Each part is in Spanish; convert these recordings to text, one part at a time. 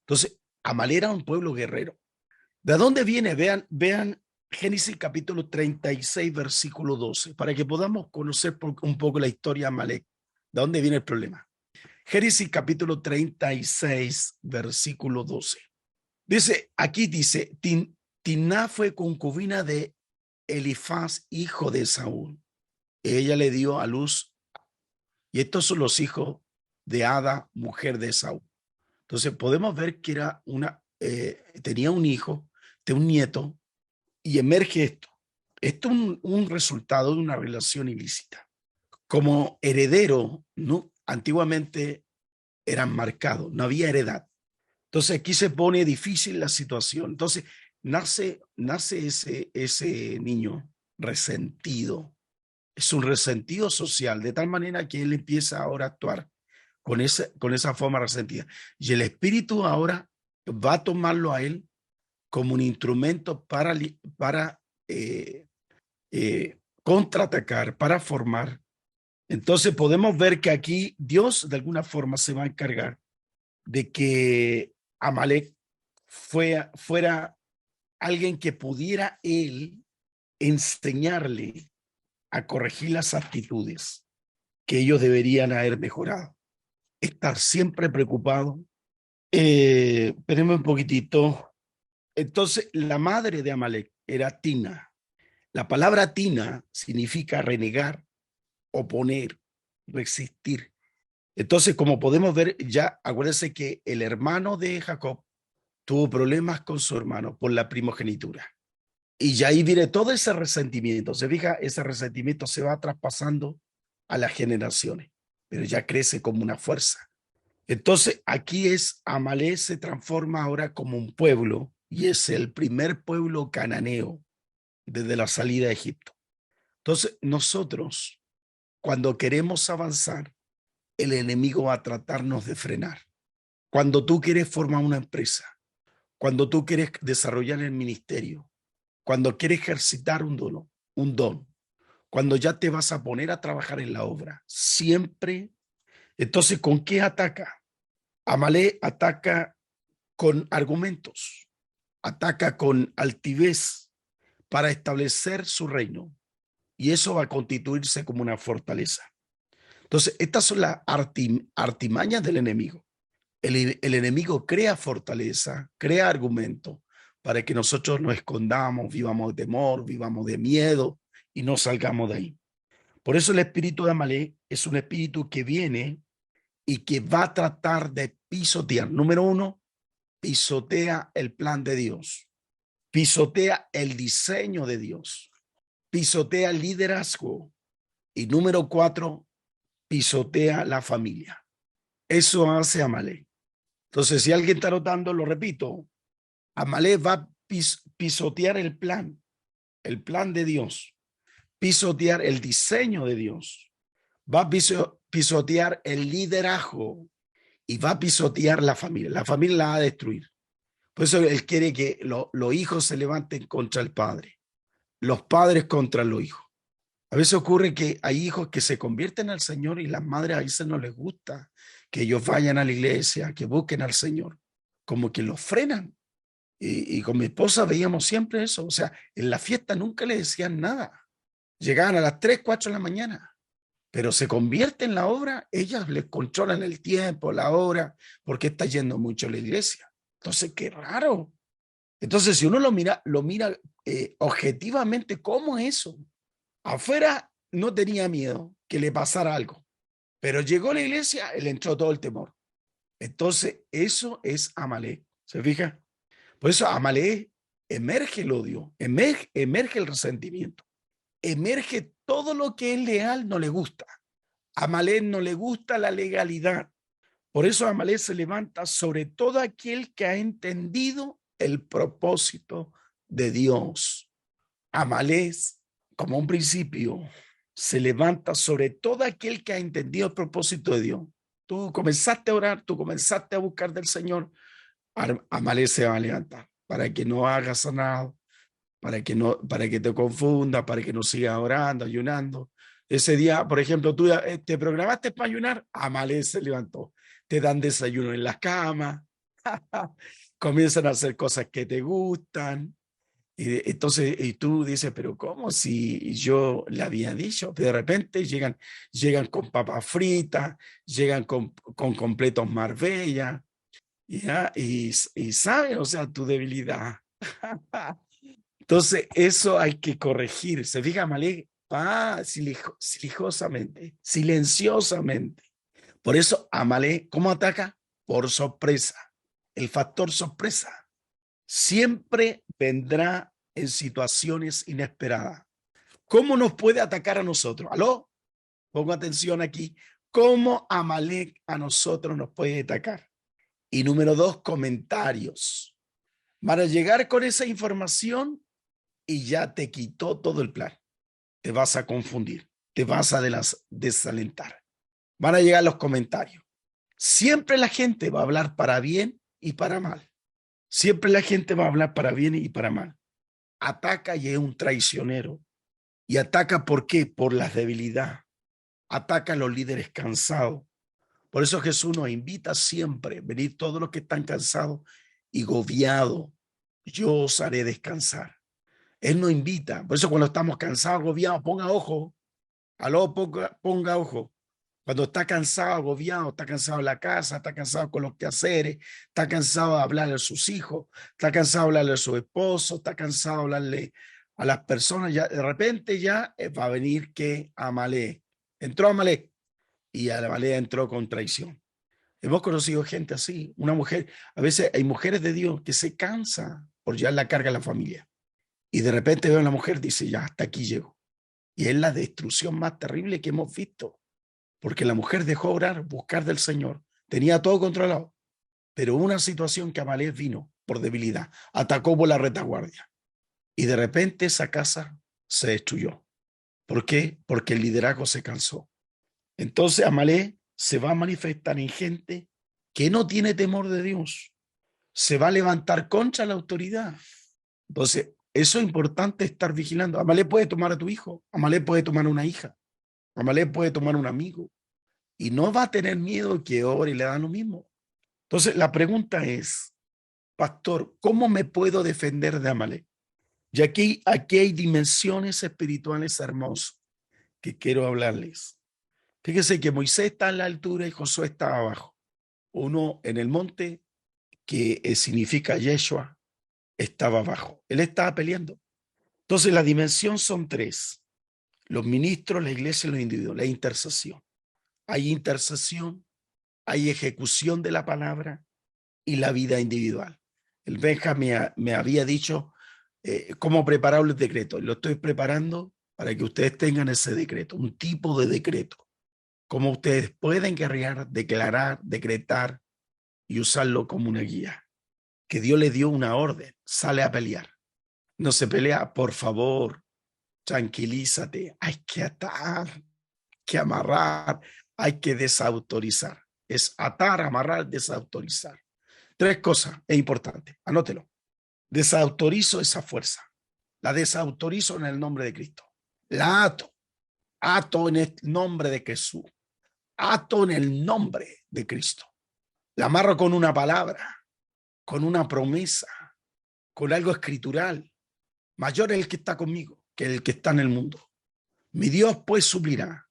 Entonces, Amalek era un pueblo guerrero. ¿De dónde viene? Vean Génesis capítulo 36, versículo 12, para que podamos conocer un poco la historia de Amalek. ¿De dónde viene el problema? Génesis capítulo 36, versículo 12. Aquí dice, Timná fue concubina de Elifaz, hijo de Saúl. Ella le dio a luz, y estos son los hijos de Ada, mujer de Saúl. Entonces podemos ver que tenía un hijo, de un nieto, y emerge esto. Esto es un resultado de una relación ilícita. Como heredero, ¿no? Antiguamente eran marcados, no había heredad. Entonces aquí se pone difícil la situación. Entonces nace ese niño resentido. Es un resentido social, de tal manera que él empieza ahora a actuar con esa forma resentida. Y el espíritu ahora va a tomarlo a él como un instrumento para contraatacar, para formar. Entonces podemos ver que aquí Dios de alguna forma se va a encargar de que Amalek fuera alguien que pudiera él enseñarle a corregir las actitudes que ellos deberían haber mejorado. Estar siempre preocupado. Espérenme un poquitito. Entonces, la madre de Amalek era Tina. La palabra Tina significa renegar, oponer, resistir. Entonces, como podemos ver, ya acuérdense que el hermano de Jacob tuvo problemas con su hermano por la primogenitura. Y ya ahí viene todo ese resentimiento. Se fija, ese resentimiento se va traspasando a las generaciones, pero ya crece como una fuerza. Entonces, aquí Amalek se transforma ahora como un pueblo y es el primer pueblo cananeo desde la salida de Egipto. Entonces, nosotros, cuando queremos avanzar, el enemigo va a tratarnos de frenar. Cuando tú quieres formar una empresa, cuando tú quieres desarrollar el ministerio, cuando quieres ejercitar un don, cuando ya te vas a poner a trabajar en la obra, siempre. Entonces, ¿con qué ataca? Amalek ataca con argumentos, ataca con altivez para establecer su reino, y eso va a constituirse como una fortaleza. Entonces, estas son las artimañas del enemigo. El enemigo crea fortaleza, crea argumento para que nosotros nos escondamos, vivamos de temor, vivamos de miedo y no salgamos de ahí. Por eso el espíritu de Amalek es un espíritu que viene y que va a tratar de pisotear. Número uno, pisotea el plan de Dios, pisotea el diseño de Dios, pisotea el liderazgo y número cuatro, pisotea la familia. Eso hace Amalek. Entonces, si alguien está notando, lo repito, Amalek va a pisotear el plan de Dios, pisotear el diseño de Dios, va a pisotear el liderazgo y va a pisotear la familia. La familia la va a destruir. Por eso él quiere que los hijos se levanten contra el padre, los padres contra los hijos. A veces ocurre que hay hijos que se convierten al Señor y las madres a veces no les gusta que ellos vayan a la iglesia, que busquen al Señor, como que los frenan. Y con mi esposa veíamos siempre eso. O sea, en la fiesta nunca le decían nada. Llegaban a las 3, 4 de la mañana, pero se convierte en la obra, ellas les controlan el tiempo, la hora, porque está yendo mucho a la iglesia. Entonces, qué raro. Entonces, si uno lo mira objetivamente, ¿cómo es eso? Afuera no tenía miedo que le pasara algo, pero llegó a la iglesia, le entró todo el temor. Entonces, eso es Amalek. ¿Se fija? Por eso Amalek emerge el odio, emerge el resentimiento, emerge todo lo que es leal, no le gusta. A Amalek no le gusta la legalidad. Por eso Amalek se levanta sobre todo aquel que ha entendido el propósito de Dios. Amalek, como un principio, se levanta sobre todo aquel que ha entendido el propósito de Dios. Tú comenzaste a orar, tú comenzaste a buscar del Señor, Amalek se va a levantar para que no hagas nada, para que te confunda, para que no sigas orando, ayunando. Ese día, por ejemplo, tú te programaste para ayunar, Amalek se levantó. Te dan desayuno en las camas, Comienzan a hacer cosas que te gustan. Entonces, y tú dices, pero ¿cómo si yo le había dicho? De repente llegan con papas fritas, llegan con completos Marbella, ¿ya? Y saben, o sea, tu debilidad. Entonces, eso hay que corregir. Se fija, Malé, va silenciosamente. Por eso, Amalé, ¿cómo ataca? Por sorpresa. El factor sorpresa siempre vendrá en situaciones inesperadas. ¿Cómo nos puede atacar a nosotros? ¿Aló? Pongo atención aquí. ¿Cómo Amalek a nosotros nos puede atacar? Y número 2, comentarios. Van a llegar con esa información y ya te quitó todo el plan. Te vas a confundir, te vas a desalentar. Van a llegar los comentarios. Siempre la gente va a hablar para bien y para mal. Siempre la gente va a hablar para bien y para mal. Ataca y es un traicionero. Y ataca ¿por qué? Por la debilidad. Ataca a los líderes cansados. Por eso Jesús nos invita siempre, venid todos los que están cansados y agobiados, yo os haré descansar. Él nos invita. Por eso cuando estamos cansados, agobiados, ponga ojo. Aló, ponga ojo. Cuando está cansado, agobiado, está cansado en la casa, está cansado con los quehaceres, está cansado de hablarle a sus hijos, está cansado de hablarle a su esposo, está cansado de hablarle a las personas, ya de repente ya va a venir que Amalek. Entró Amalek y Amalek entró con traición. Hemos conocido gente así, una mujer, a veces hay mujeres de Dios que se cansan por llevar la carga a la familia y de repente veo a la mujer, dice, ya, hasta aquí llego. Y es la destrucción más terrible que hemos visto. Porque la mujer dejó orar, buscar del Señor, tenía todo controlado, pero una situación que Amalek vino por debilidad, atacó por la retaguardia y de repente esa casa se destruyó. ¿Por qué? Porque el liderazgo se cansó. Entonces Amalek se va a manifestar en gente que no tiene temor de Dios, se va a levantar contra la autoridad. Entonces, eso es importante estar vigilando. Amalek puede tomar a tu hijo, Amalek puede tomar a una hija, Amalek puede tomar a un amigo, y no va a tener miedo que ore y le da lo mismo. Entonces, la pregunta es, pastor, ¿cómo me puedo defender de Amalek? Y aquí hay dimensiones espirituales hermosas que quiero hablarles. Fíjese que Moisés está a la altura y Josué está abajo. Uno en el monte, que significa Yeshua, estaba abajo. Él estaba peleando. Entonces, la dimensión son tres. Los ministros, la iglesia y los individuos. La intercesión. Hay intercesión, hay ejecución de la palabra y la vida individual. El Benja me había dicho cómo preparar el decreto. Lo estoy preparando para que ustedes tengan ese decreto, un tipo de decreto. Cómo ustedes pueden guerrear, declarar, decretar y usarlo como una guía. Que Dios le dio una orden, sale a pelear. No se pelea, por favor, tranquilízate. Hay que atar, que amarrar, hay que desautorizar. Es atar, amarrar, desautorizar. Tres cosas, es importante, anótelo. Desautorizo esa fuerza. La desautorizo en el nombre de Cristo. La ato en el nombre de Jesús. Ato en el nombre de Cristo. La amarro con una palabra, con una promesa, con algo escritural. Mayor es el que está conmigo que el que está en el mundo. Mi Dios pues suplirá.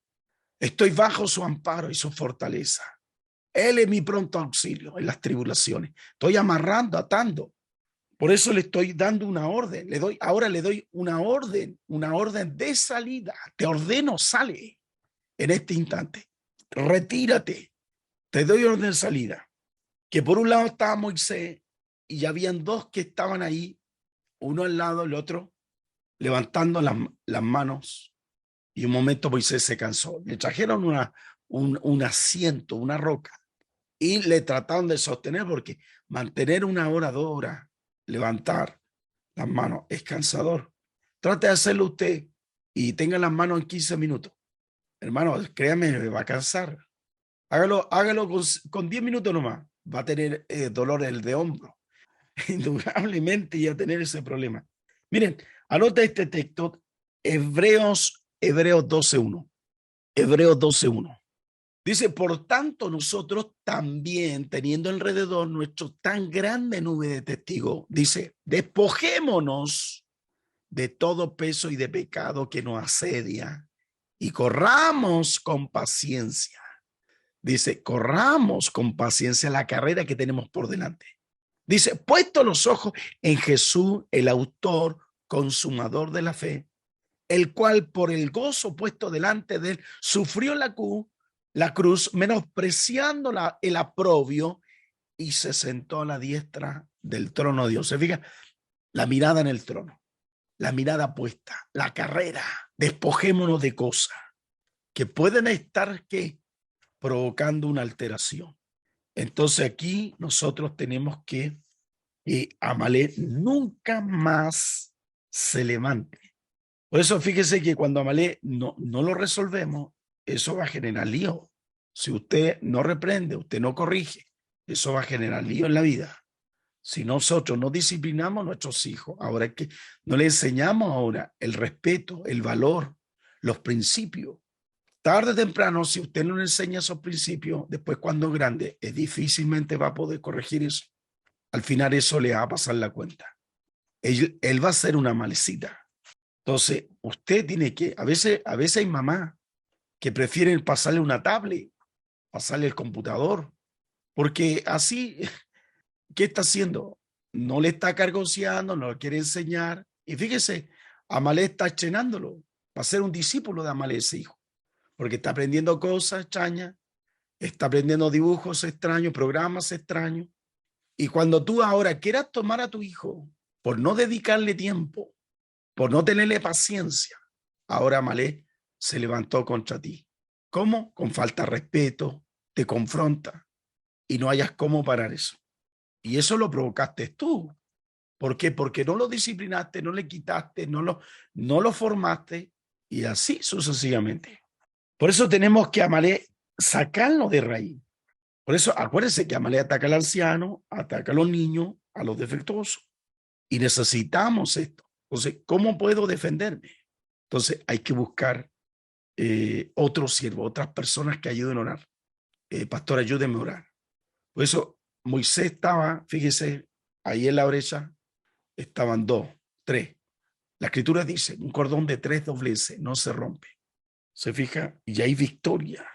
Estoy bajo su amparo y su fortaleza. Él es mi pronto auxilio en las tribulaciones. Estoy amarrando, atando. Por eso le estoy dando una orden. Ahora le doy una orden de salida. Te ordeno, sale en este instante. Retírate. Te doy orden de salida. Que por un lado estaba Moisés y ya habían dos que estaban ahí, uno al lado, el otro, levantando las manos. Y un momento Moisés se cansó. Le trajeron un asiento, una roca, y le trataron de sostener porque mantener 1 hora, 2 horas, levantar las manos es cansador. Trate de hacerlo usted y tenga las manos en 15 minutos. Hermano, créame, me va a cansar. Hágalo con 10 minutos nomás. Va a tener dolor de hombro. Indudablemente ya tener ese problema. Miren, anota este texto, Hebreos 12:1. Hebreos 12:1. Dice, por tanto, nosotros también, teniendo alrededor nuestro tan grande nube de testigos, dice, despojémonos de todo peso y de pecado que nos asedia y corramos con paciencia. Dice, corramos con paciencia la carrera que tenemos por delante. Dice, puesto los ojos en Jesús, el autor, consumador de la fe, el cual por el gozo puesto delante de él sufrió la cruz, menospreciando el aprobio, y se sentó a la diestra del trono de Dios. Se fija, la mirada en el trono, la mirada puesta, la carrera. Despojémonos de cosas que pueden estar provocando una alteración. Entonces aquí nosotros tenemos que Amalek nunca más se levante. Por eso fíjese que cuando Amalek no lo resolvemos, eso va a generar lío. Si usted no reprende, usted no corrige, eso va a generar lío en la vida. Si nosotros no disciplinamos a nuestros hijos, ahora es que no le enseñamos ahora el respeto, el valor, los principios. Tarde o temprano, si usted no le enseña esos principios, después cuando es grande, difícilmente va a poder corregir eso. Al final eso le va a pasar la cuenta. Él va a ser una malecita. Entonces, usted tiene que, a veces hay mamás que prefieren pasarle una tablet, pasarle el computador, porque así, ¿qué está haciendo? No le está cargoseando, no le quiere enseñar. Y fíjese, Amalek está entrenándolo para ser un discípulo de Amalek, ese hijo, porque está aprendiendo cosas extrañas, está aprendiendo dibujos extraños, programas extraños. Y cuando tú ahora quieras tomar a tu hijo por no dedicarle tiempo, por no tenerle paciencia, ahora Amalek se levantó contra ti. ¿Cómo? Con falta de respeto, te confronta y no hayas cómo parar eso. Y eso lo provocaste tú. ¿Por qué? Porque no lo disciplinaste, no le quitaste, no lo formaste y así sucesivamente. Por eso tenemos que Amalek sacarlo de raíz. Por eso acuérdense que Amalek ataca al anciano, ataca a los niños, a los defectuosos. Y necesitamos esto. Entonces, ¿cómo puedo defenderme? Entonces hay que buscar otros siervos, otras personas que ayuden a orar. Pastor, ayúdenme a orar. Por eso Moisés estaba, fíjese, ahí en la brecha estaban 2, 3. La escritura dice, un cordón de 3 dobleces no se rompe. Se fija, y hay victoria.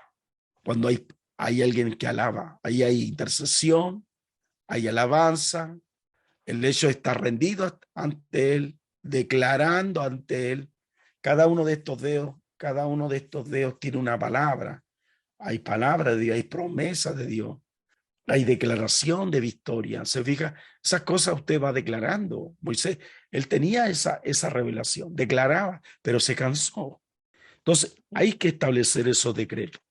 Cuando hay alguien que alaba, ahí hay intercesión, hay alabanza, el hecho de estar rendido ante él, declarando ante él. Cada uno de estos dedos tiene una palabra. Hay palabra de Dios, hay promesa de Dios, hay declaración de victoria. Se fija, esas cosas usted va declarando. Moisés, él tenía esa revelación, declaraba, pero se cansó. Entonces, hay que establecer esos decretos.